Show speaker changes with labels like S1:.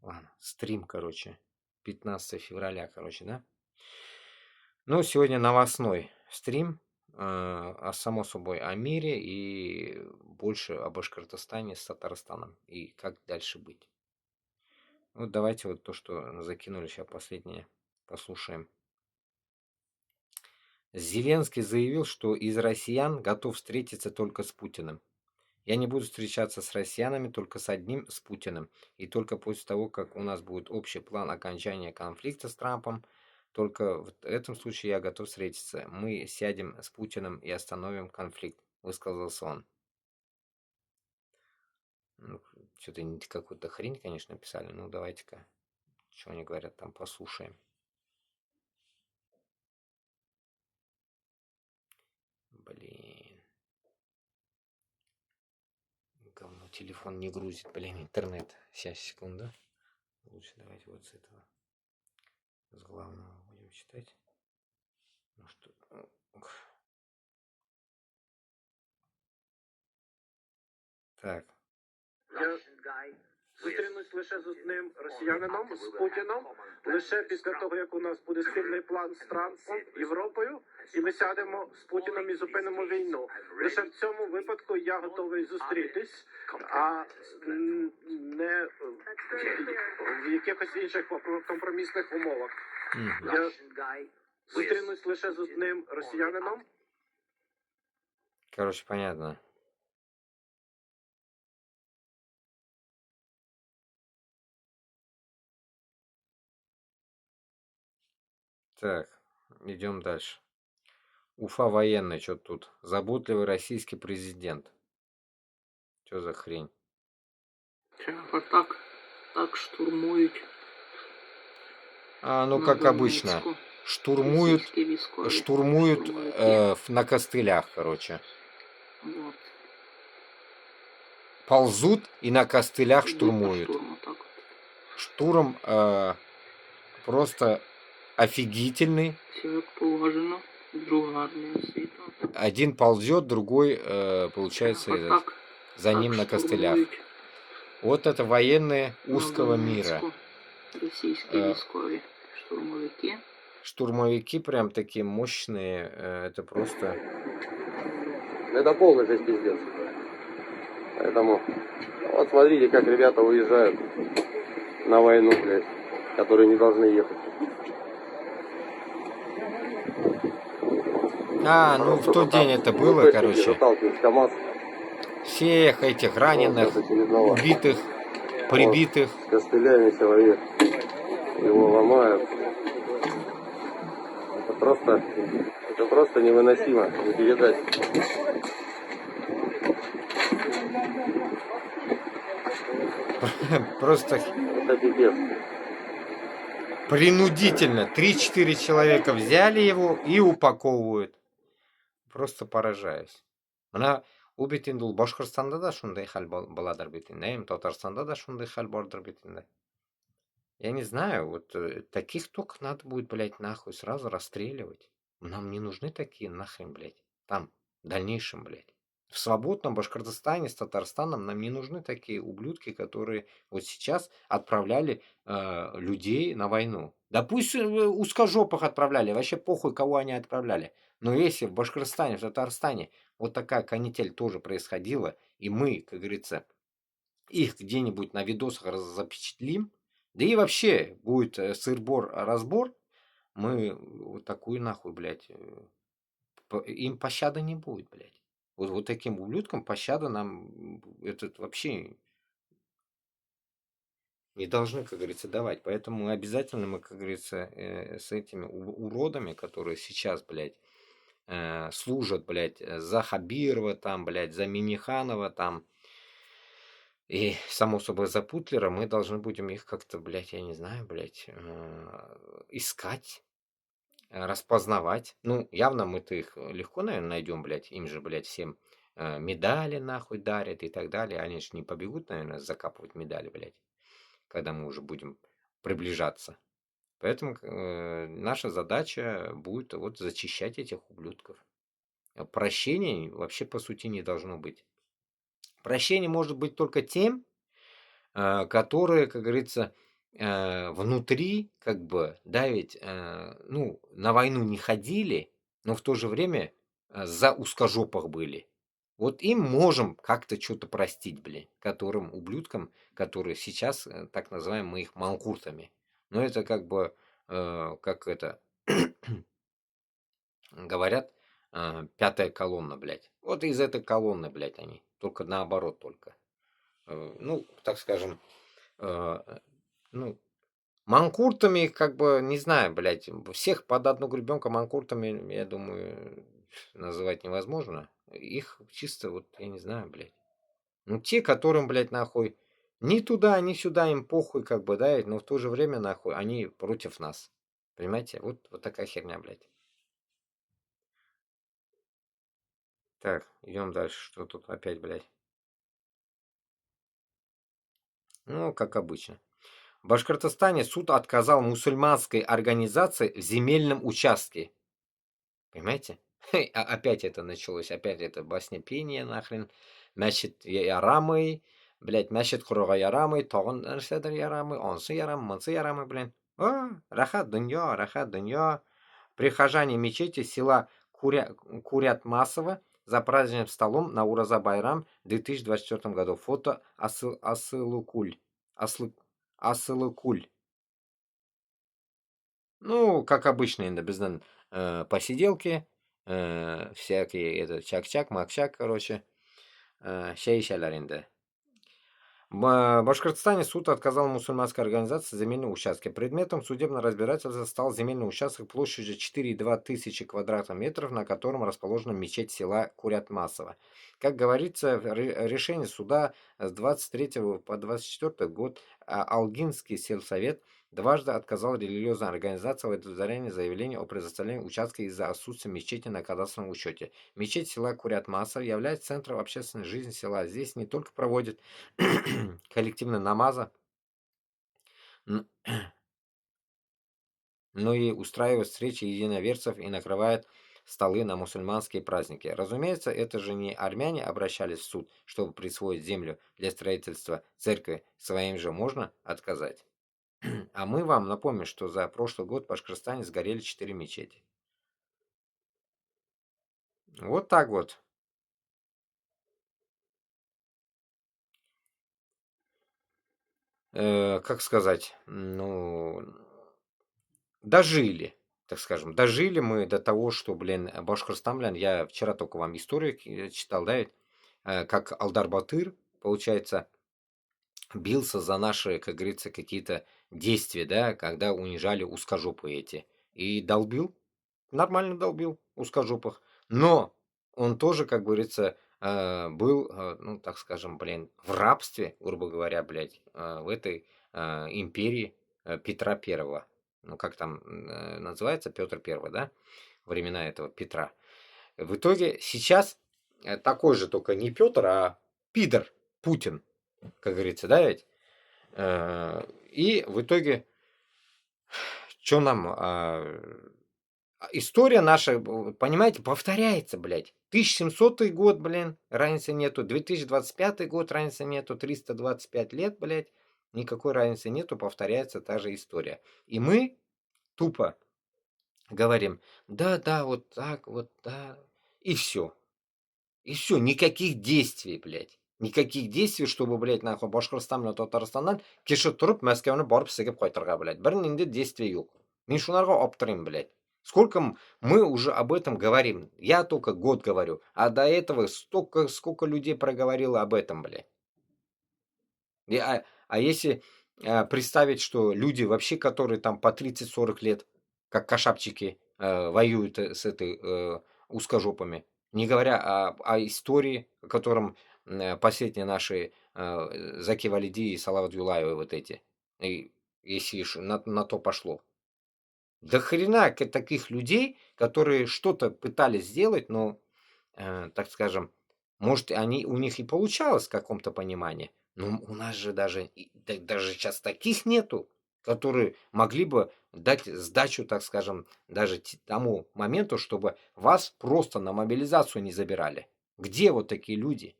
S1: Ладно, стрим, короче. 15 февраля, короче, да? Ну, сегодня новостной стрим, само собой, о мире и больше о Башкортостане с Татарстаном и как дальше быть. Вот давайте вот то, что закинули сейчас последнее, послушаем. Зеленский заявил, что из россиян готов встретиться только с Путиным. Я не буду встречаться с россиянами, только с одним, с Путиным. И только после того, как у нас будет общий план окончания конфликта с Трампом, только в этом случае я готов встретиться. Мы сядем с Путиным и остановим конфликт, высказался он. Ну, что-то какую-то хрень, конечно, писали. Ну, давайте-ка, что они говорят там, послушаем. Блин. Говно, телефон не грузит, блин, интернет. Сейчас, секунду. Лучше давайте вот с этого. С главного будем читать. Ну что... Так.
S2: Я зустрінусь лише з одним росіянином, з Путіном, лише після того, як у нас буде спільний план з Трампом, Європою, і ми сядемо з Путіном і зупинимо війну. Лише в цьому випадку я готовий зустрітись, а не в якихось інших компромісних умовах. Я зустрінусь лише з одним росіянином.
S1: Короче, понятно. Так, идем дальше. Уфа военный, что тут? Заботливый российский президент. Что за хрень?
S3: Так штурмують.
S1: Ну как обычно. Штурмуют на костылях, короче.
S3: Вот.
S1: Ползут и на костылях штурмуют. Штурм просто офигительный.
S3: Все як положено. Друга армія світу.
S1: Один ползет, другой, получается, за ним на костылях. Вот это военные узкого мира.
S3: Російські військові штурмовики.
S1: Штурмовики прям такие мощные. Это просто...
S4: Это полный здесь пиздец. Поэтому вот смотрите, как ребята уезжают на войну, блядь, которые не должны ехать.
S1: Ну в тот день это было, короче.
S4: КамАЗ.
S1: Всех этих раненых, убитых, прибитых.
S4: С костылями человек. Его ломают. Это просто невыносимо. Не передать.
S1: Просто
S4: Это пипец.
S1: принудительно 3-4 человека взяли его и упаковывают. Просто поражаюсь. У бит инде ул Башкортстанда да шундай хәл буладыр бит инде, Татарстанда да шундай хәл бардыр бит инде. Я не знаю, вот таких только надо будет, блядь, нахуй сразу расстреливать. Нам не нужны такие нахрен, блядь. Там, в дальнейшем, блядь. В свободном Башкортостане с Татарстаном нам не нужны такие ублюдки, которые вот сейчас отправляли людей на войну. Да пусть узкожопых отправляли, вообще похуй, кого они отправляли. Но если в Башкортостане, в Татарстане вот такая канитель тоже происходила, и мы, как говорится, их где-нибудь на видосах запечатлим, да и вообще будет сыр-бор-разбор, мы вот такую нахуй, блядь, им пощады не будет, блядь. Вот таким ублюдкам пощады нам этот вообще не должны, как говорится, давать. Поэтому обязательно мы, как говорится, с этими уродами, которые сейчас, блядь, служат, блядь, за Хабирова, там, блядь, за Миниханова, там, и, само собой, за Путлера, мы должны будем их как-то, блядь, я не знаю, блядь, искать, распознавать. Ну, явно мы-то их легко, наверное, найдем, блядь, им же, блядь, всем медали нахуй дарят и так далее. Они же не побегут, наверное, закапывать медали, блядь, когда мы уже будем приближаться. Поэтому наша задача будет вот зачищать этих ублюдков. Прощения вообще, по сути, не должно быть. Прощение может быть только тем, которые, как говорится, внутри, как бы, да, ведь, ну, на войну не ходили, но в то же время за узкожопых были. Вот им можем как-то что-то простить, блин, которым ублюдкам, которые сейчас, так называем мы их манкуртами. Но это как бы, как это говорят, пятая колонна, блядь. Вот из этой колонны, блядь, они. Только наоборот только. Ну, так скажем, э, ну, манкуртами, как бы, не знаю, блядь, всех под одну гребенку манкуртами, я думаю, называть невозможно. Их чисто, вот, я не знаю, блядь. Ну, те, которым, блядь, нахуй, ни туда, ни сюда им похуй, как бы, да, но в то же время, нахуй, они против нас. Понимаете? Вот такая херня, блядь. Так, идем дальше. Что тут опять, блядь? Ну, как обычно. В Башкортостане суд отказал мусульманской организации в земельном участке. Понимаете? Опять это началось, опять это баснепение нахрен. Мәчет ярамый, блядь, мәчет құруға ярамый, тағын нәрседер ярамый, онсы ярамый, мынсы ярамый, блин. Рахат дунья. Прихожане мечети села курят массово за праздничным столом на Ураза Байрам в 2024 году. Фото Асылыкуль. Асылыкуль. Ну, как обычно, инда посиделки, всякие, это, чак-чак, мак-чак, короче, ща-щалар инда. В Башкортостане суд отказал мусульманской организации земельные участки. Предметом судебного разбирательства стал земельный участок площадью 4,2 тысячи квадратных метров, на котором расположена мечеть села Курят-Масово. Как говорится, решение суда с 23 по 24 год Алгинский сельсовет дважды отказал религиозной организации в удовлетворении заявления о предоставлении участка из-за отсутствия мечети на кадастровом учете. Мечеть села Курят-Масово является центром общественной жизни села. Здесь не только проводят коллективные намазы, но и устраивают встречи единоверцев и накрывают столы на мусульманские праздники. Разумеется, это же не армяне обращались в суд, чтобы присвоить землю для строительства церкви, своим же можно отказать. А мы вам напомним, что за прошлый год в Башкортостане сгорели 4 мечети. Вот так вот. Как сказать, ну, дожили, так скажем, дожили мы до того, что, блин, Башкортостан, блин, я вчера только вам историю читал, да, как Алдар Батыр, получается, бился за наши, как говорится, какие-то действия, да, когда унижали узкожопые эти. И долбил, нормально долбил узкожопых. Но он тоже, как говорится, был, ну, так скажем, блин, в рабстве, грубо говоря, блядь, в этой империи Петра Первого. Ну, как там называется, Петр Первый, да? Времена этого Петра. В итоге сейчас такой же, только не Петр, а пидор Путин, как говорится, да, ведь? И в итоге, что нам... история наша, понимаете, повторяется, блядь. 1700 год, блин, разницы нету. 2025 год, разницы нету. 325 лет, блядь, никакой разницы нету. Повторяется та же история. И мы тупо говорим, да, вот так, вот, да. И все. И все, никаких действий, блядь. Никаких действий, чтобы, блядь, нахуй Башкортостан менен Татарстандан кеше тұрып, Мәскәүне барып сігіп қайтырға, блядь. Бір нинди действий yok. Мен шуларга аптырыйм, блядь. Сколько мы уже об этом говорим? Я только год говорю. А до этого сколько людей проговорило об этом, блядь. А если представить, что люди вообще, которые там по 30-40 лет, как кошапчики, воюют с этой узкожопами, не говоря о истории, о котором последние наши Заки Валиди и Салават Юлаевы вот эти, и если на то пошло. До хрена таких людей, которые что-то пытались сделать, но, так скажем, может, у них и получалось в каком-то понимании, но у нас же даже сейчас таких нету, которые могли бы дать сдачу, так скажем, даже тому моменту, чтобы вас просто на мобилизацию не забирали. Где вот такие люди?